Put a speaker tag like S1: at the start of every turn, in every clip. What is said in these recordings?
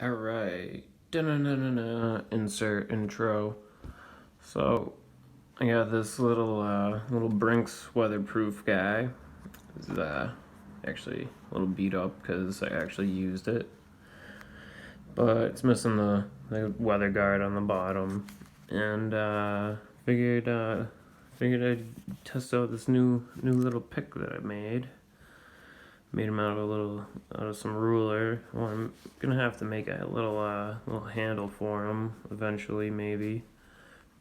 S1: Alright. Insert intro. So I got this little Brinks weatherproof guy. It's actually a little beat up because I actually used it. But it's missing the weather guard on the bottom. And figured I'd test out this new little pick that I made. Made them out of some ruler. Well, I'm gonna have to make a little handle for them eventually, maybe.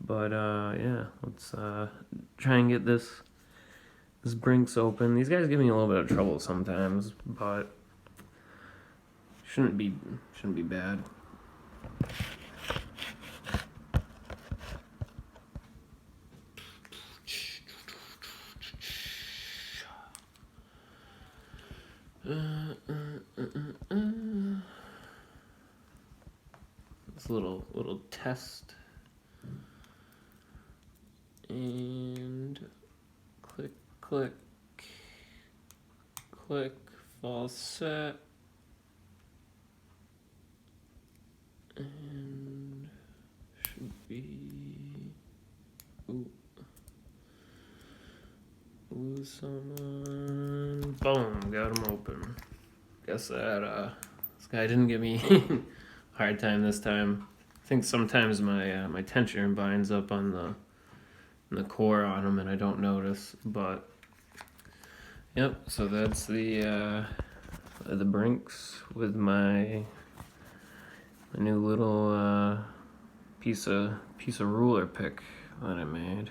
S1: But yeah, let's try and get this Brinks open. These guys give me a little bit of trouble sometimes, but shouldn't be bad. This little test, and click, fall set, and should be loose on. Boom, got him open. Guess that this guy didn't give me a hard time this time. I think sometimes my tensioner binds up on the core on them and I don't notice, but yep. So that's the Brinks with my new little piece of ruler pick that I made.